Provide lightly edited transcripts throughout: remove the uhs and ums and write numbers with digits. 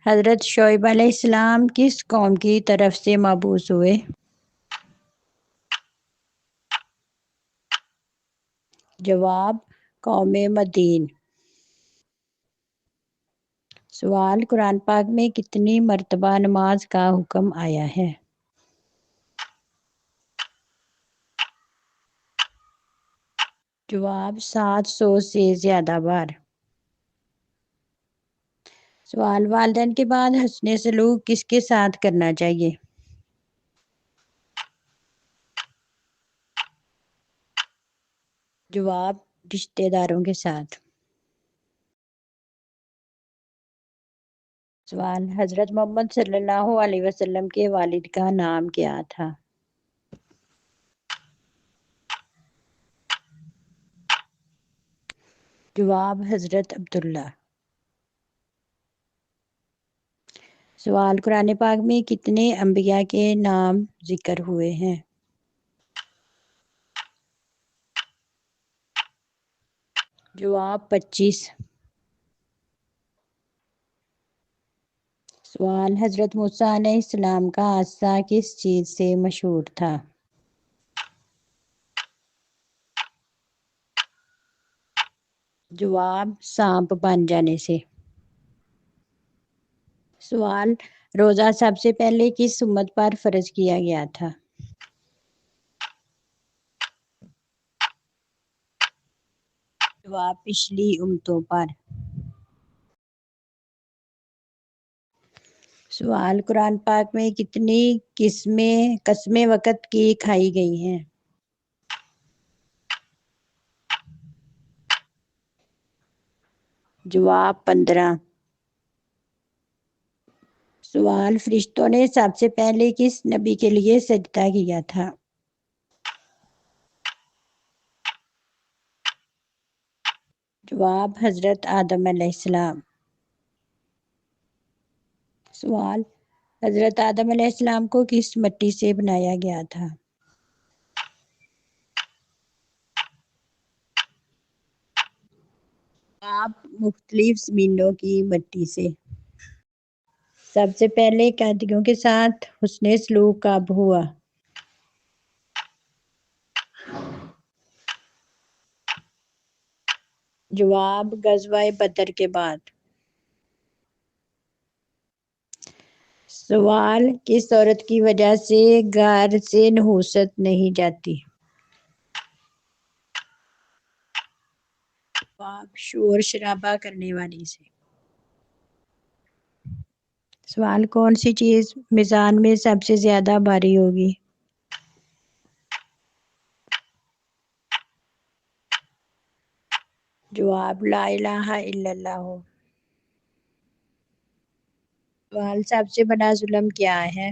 حضرت شعیب علیہ السلام کس قوم کی طرف سے مبعوث ہوئے؟ جواب قوم مدین۔ سوال قرآن پاک میں کتنی مرتبہ نماز کا حکم آیا ہے؟ جواب 700 سے زیادہ بار۔ سوال والدین کے بعد حسن سلوک کس کے ساتھ کرنا چاہیے؟ جواب رشتہ داروں کے ساتھ۔ سوال حضرت محمد صلی اللہ علیہ وسلم کے والد کا نام کیا تھا؟ جواب حضرت عبداللہ۔ سوال قرآن پاک میں کتنے انبیاء کے نام ذکر ہوئے ہیں؟ جواب 25۔ سوال حضرت موسیٰ علیہ السلام کا عصا کس چیز سے مشہور تھا؟ جواب سانپ بن جانے سے۔ سوال روزہ سب سے پہلے کس امت پر فرض کیا گیا تھا؟ جواب پچھلی امتوں پر۔ سوال قرآن پاک میں کتنی قسمیں وقت کی کھائی گئی ہیں؟ جواب 15۔ سوال فرشتوں نے سب سے پہلے کس نبی کے لیے سجدہ کیا تھا؟ جواب حضرت آدم علیہ السلام۔ سوال حضرت آدم علیہ السلام کو کس مٹی سے بنایا گیا تھا؟ جواب مختلف زمینوں کی مٹی سے۔ سب سے پہلے قیدیوں کے ساتھ حسن سلوک کب ہوا؟ جواب غزوہ بدر کے بعد۔ سوال کس عورت کی وجہ سے گھر سے نحوست نہیں جاتی؟ جواب شور شرابہ کرنے والی سے۔ سوال کون سی چیز میزان میں سب سے زیادہ بھاری ہوگی؟ جواب لا الہ الا اللہ۔ سوال سب سے بڑا ظلم کیا ہے؟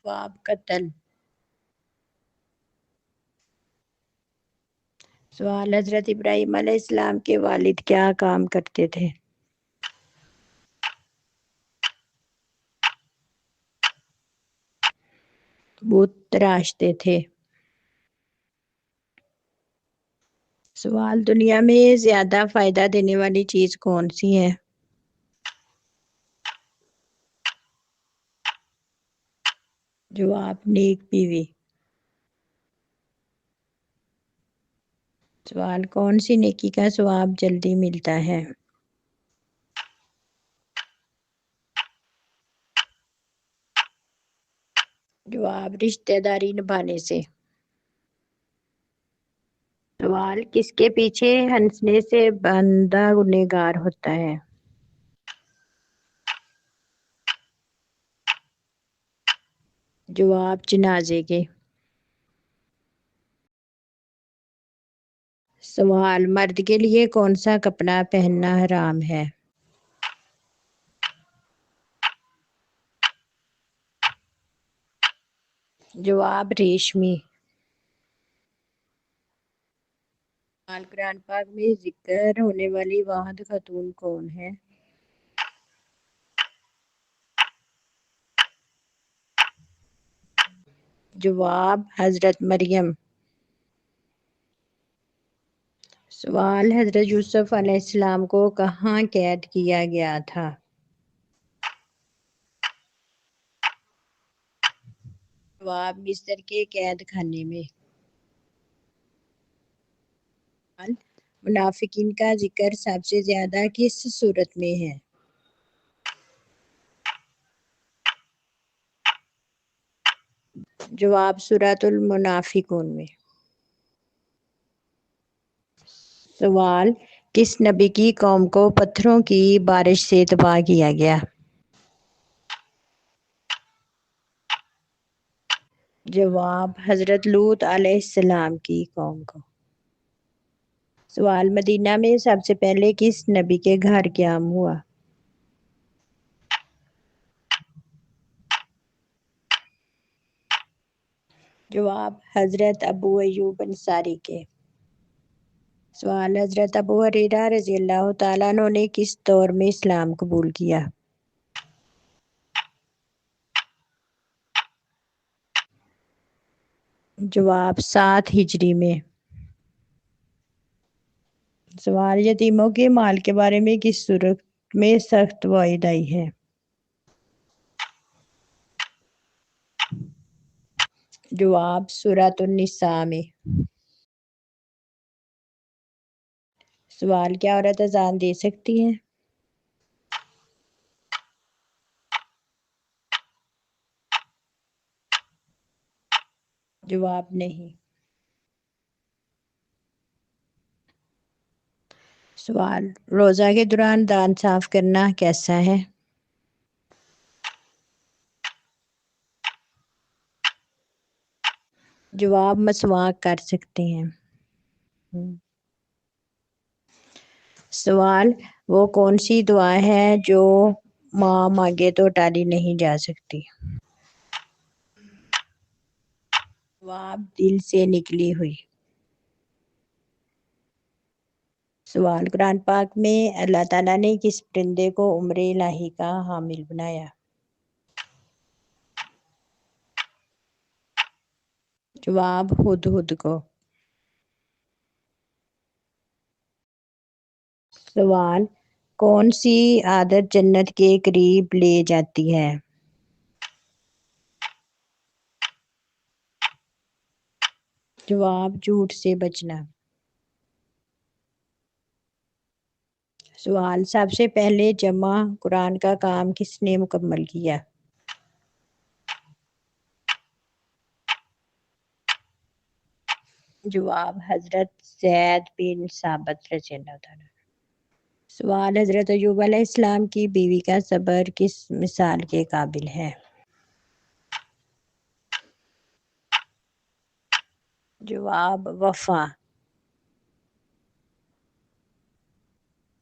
جواب قتل۔ سوال حضرت ابراہیم علیہ السلام کے والد کیا کام کرتے تھے؟ بت تراشتے تھے۔ سوال دنیا میں زیادہ فائدہ دینے والی چیز کون سی ہے؟ جواب نیک بیوی۔ سوال کون سی نیکی کا ثواب جلدی ملتا ہے؟ جواب رشتہ داری نبھانے سے۔ سوال کس کے پیچھے ہنسنے سے بندہ گنہگار ہوتا ہے؟ جواب جنازے کے۔ سوال مرد کے لیے کون سا کپڑا پہننا حرام ہے؟ جواب ریشمی۔ سوال قرآن پاک میں ذکر ہونے والی واحد خاتون کون ہے؟ جواب حضرت مریم۔ سوال: حضرت یوسف علیہ السلام کو کہاں قید کیا گیا تھا؟ جواب: مصر کے قید خانے میں۔ سوال: منافقین کا ذکر سب سے زیادہ کس سورت میں ہے؟ جواب: سورۃ المنافقون میں۔ سوال: کس نبی کی قوم کو پتھروں کی بارش سے تباہ کیا گیا؟ جواب: حضرت لوط علیہ السلام کی قوم کو۔ سوال: مدینہ میں سب سے پہلے کس نبی کے گھر قیام ہوا؟ جواب: حضرت ابو ایوب انصاری کے۔ سوال: حضرت ابو ہریرہ رضی اللہ تعالیٰ عنہ نے کس دور میں اسلام قبول کیا؟ جواب: 7 ہجری میں۔ سوال: یتیموں کے مال کے بارے میں کس سورت میں سخت وعید آئی ہے؟ جواب: سورۃ النساء میں۔ سوال: کیا عورت اذان دے سکتی ہے؟ جواب: نہیں۔ سوال: روزہ کے دوران دانت صاف کرنا کیسا ہے؟ جواب: مسواک کر سکتے ہیں۔ سوال: وہ کون سی دعا ہے جو ماں مانگے تو ٹالی نہیں جا سکتی؟ جواب: دل سے نکلی ہوئی۔ سوال: قرآن پاک میں اللہ تعالیٰ نے کس پرندے کو امر الہی کا حامل بنایا؟ جواب: ہدہد کو۔ سوال: کون سی عادت جنت کے قریب لے جاتی ہے؟ جواب: جھوٹ سے بچنا۔ سوال: سب سے پہلے جمع قرآن کا کام کس نے مکمل کیا؟ جواب: حضرت زید بن ثابت رضی اللہ تعالیٰ۔ سوال: حضرت ایوب علیہ السلام کی بیوی کا صبر کس مثال کے قابل ہے؟ جواب: وفا۔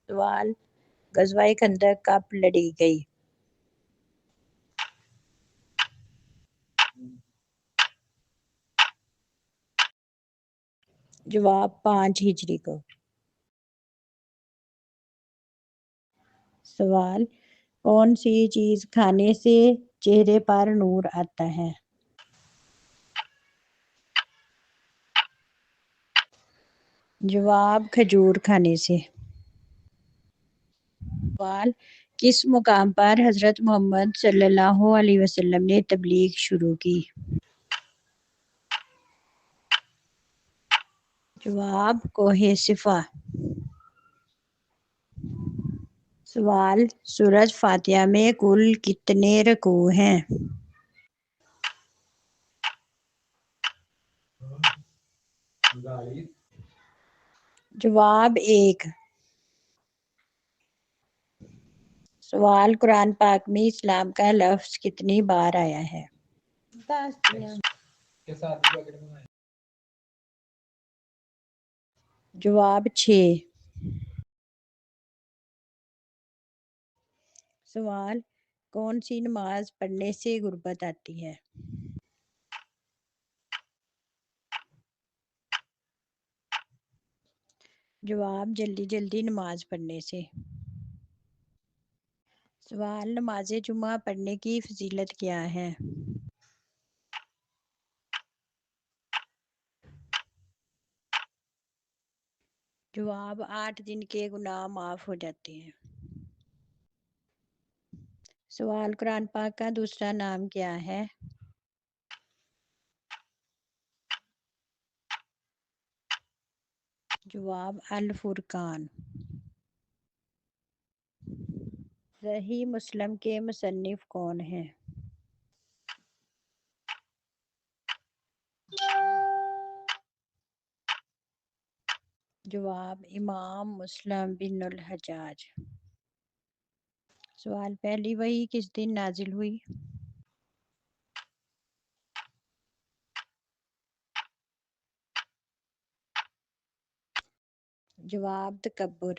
سوال: غزوہ خندق کب لڑی گئی؟ جواب: 5 ہجری کو۔ سوال: کون سی چیز کھانے سے چہرے پر نور آتا ہے؟ جواب: کھجور کھانے سے۔ سوال: کس مقام پر حضرت محمد صلی اللہ علیہ وسلم نے تبلیغ شروع کی؟ جواب: کوہ صفا۔ سوال: سورۃ فاتحہ میں کل کتنے رکوع ہیں؟ جواب: 1۔ سوال: قرآن پاک میں اسلام کا لفظ کتنی بار آیا ہے؟ جواب: 6۔ سوال: کون سی نماز پڑھنے سے غربت آتی ہے؟ جواب: جلدی جلدی نماز پڑھنے سے۔ سوال: نماز جمعہ پڑھنے کی فضیلت کیا ہے؟ جواب 8 دن کے گناہ معاف ہو جاتے ہیں۔ سوال قرآن پاک کا دوسرا نام کیا ہے؟ جواب الفرقان۔ صحیح مسلم کے مصنف کون ہیں؟ جواب امام مسلم بن الحجاج۔ سوال پہلی وحی کس دن نازل ہوئی؟ جواب تکبر۔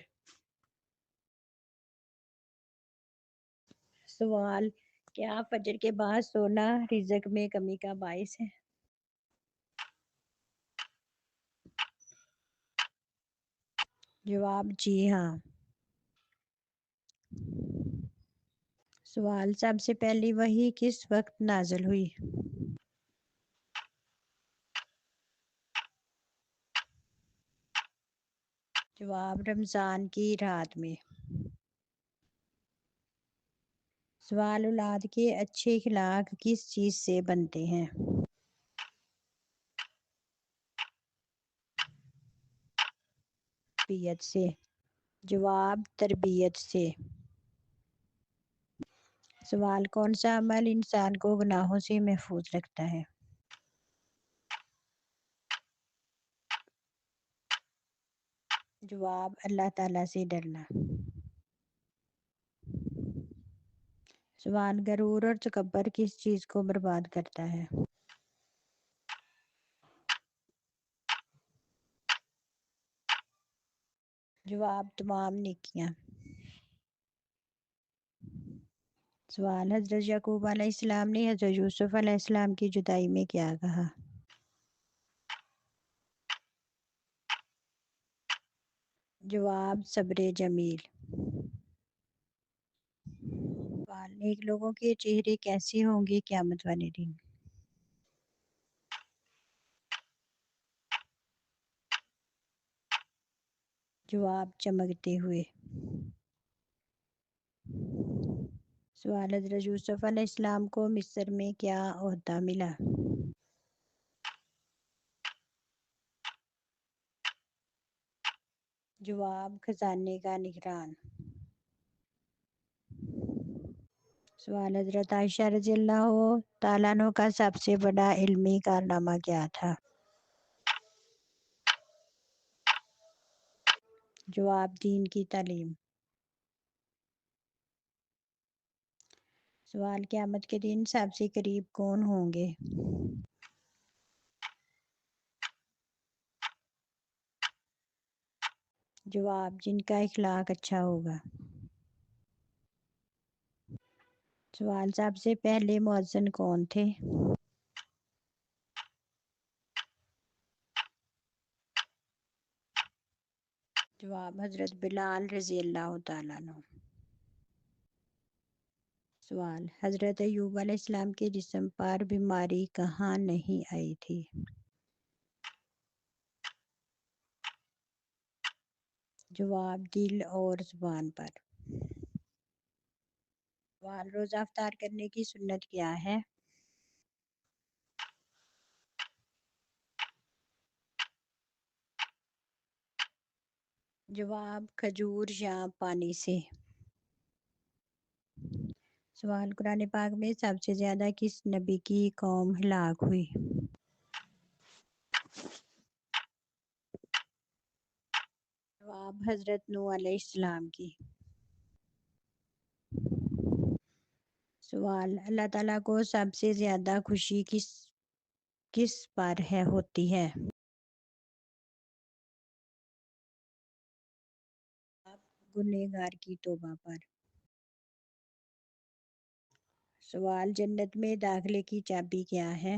سوال کیا فجر کے بعد سونا رزق میں کمی کا باعث ہے؟ جواب جی ہاں۔ سوال سب سے پہلی وحی کس وقت نازل ہوئی؟ جواب رمضان کی رات میں۔ سوال اولاد کے اچھے اخلاق کس چیز سے بنتے ہیں؟ تربیت سے۔ جواب تربیت سے۔ سوال کون سا عمل انسان کو گناہوں سے محفوظ رکھتا ہے؟ جواب اللہ تعالیٰ سے ڈرنا۔ سوال غرور اور تکبر کس چیز کو برباد کرتا ہے؟ جواب تمام نیکیاں۔ سوال حضرت یعقوب علیہ السلام نے حضرت یوسف علیہ السلام کی جدائی میں کیا کہا؟ جواب صبر جمیل۔ سوال نیک لوگوں کے چہرے کیسے ہوں گے قیامت والے دن؟ جواب چمکتے ہوئے۔ سوال حضرت یوسف علیہ السلام کو مصر میں کیا عہدہ ملا؟ جواب خزانے کا نگران۔ سوال حضرت عائشہ رضی اللہ تعالیٰ عنہ کا سب سے بڑا علمی کارنامہ کیا تھا؟ جواب دین کی تعلیم۔ سوال قیامت کے دن سب سے قریب کون ہوں گے؟ جواب جن کا اخلاق اچھا ہوگا۔ سوال سب سے پہلے مؤذن کون تھے؟ جواب حضرت بلال رضی اللہ تعالیٰ عنہ۔ سوال حضرت ایوب علیہ السلام کے جسم پر بیماری کہاں نہیں آئی تھی؟ جواب دل اور زبان پر۔ سوال روزہ افطار کرنے کی سنت کیا ہے؟ جواب کھجور یا پانی سے۔ سوال قرآن پاک میں سب سے زیادہ کس نبی کی قوم ہلاک ہوئی؟ جواب حضرت نوح علیہ السلام کی۔ سوال اللہ تعالیٰ کو سب سے زیادہ خوشی کس پر ہوتی ہے؟ گنہگار کی توبہ پر۔ سوال جنت میں داخلے کی چابی کیا ہے؟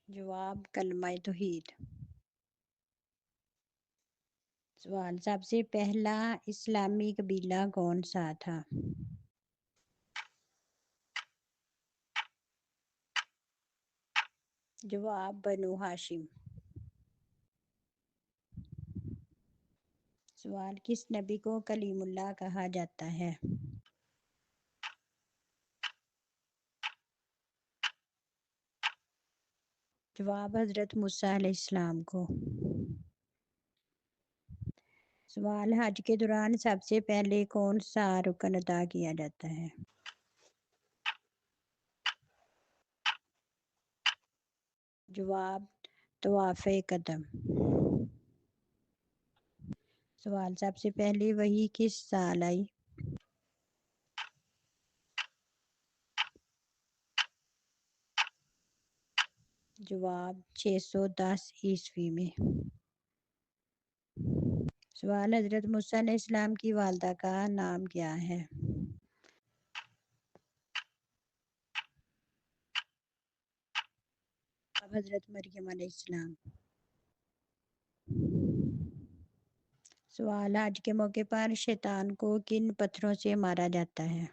جواب کلمہ توحید۔ سوال سب سے پہلا اسلامی قبیلہ کون سا تھا؟ جواب بنو ہاشم۔ سوال کس نبی کو کلیم اللہ کہا جاتا ہے؟ جواب حضرت موسیٰ علیہ السلام کو۔ سوال حج کے دوران سب سے پہلے کون سا رکن ادا کیا جاتا ہے؟ جواب طواف قدم۔ سوال سب سے پہلی وحی کس سال آئی؟ جواب 610 عیسوی میں۔ سوال حضرت موسیٰ علیہ السلام کی والدہ کا نام کیا ہے؟ اب حضرت مریم علیہ السلام۔ سوال حج کے موقع پر شیطان کو کن پتھروں سے مارا جاتا ہے؟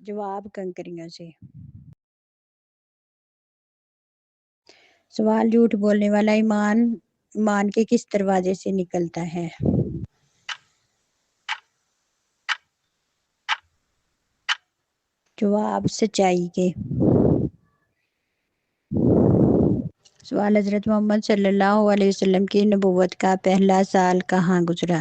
جواب کنکریوں سے۔ سوال جھوٹ بولنے والا ایمان کے کس دروازے سے نکلتا ہے؟ جواب سچائی کے۔ سوال حضرت محمد صلی اللہ علیہ وسلم کی نبوت کا پہلا سال کہاں گزرا؟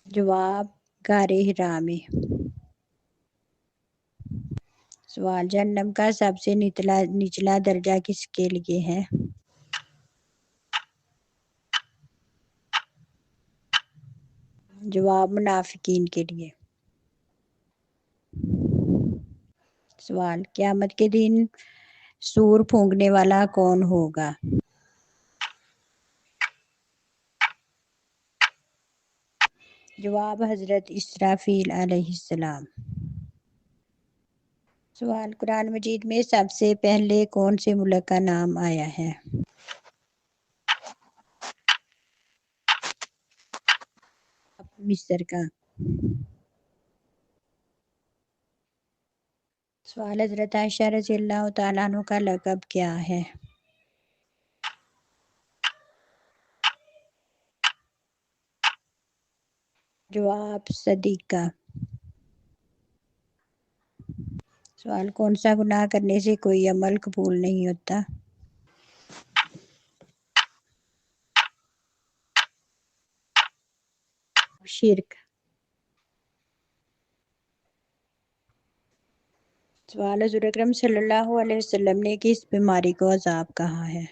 جواب غار حرا میں۔ سوال جہنم کا سب سے نچلا درجہ کس کے لیے ہے؟ جواب منافقین کے لیے۔ سوال قیامت کے دن سور پھونکنے والا کون ہوگا؟ جواب حضرت اسرافیل علیہ السلام۔ سوال قرآن مجید میں سب سے پہلے کون سے ملک کا نام آیا ہے؟ مصر کا۔ سوال حضرت عائشہ رضی اللہ تعالیٰ عنہ کا لقب کیا ہے؟ جواب صدیقہ۔ سوال کون سا گناہ کرنے سے کوئی عمل قبول نہیں ہوتا؟ شرک۔ سوال حضور اکرم صلی اللہ علیہ وسلم نے کس بیماری کو عذاب کہا ہے؟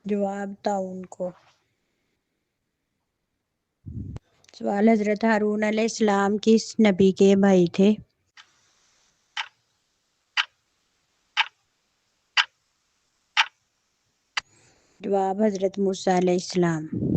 جواب طاعون کو۔ سوال حضرت ہارون علیہ السلام کس نبی کے بھائی تھے؟ جواب حضرت موسیٰ علیہ السلام۔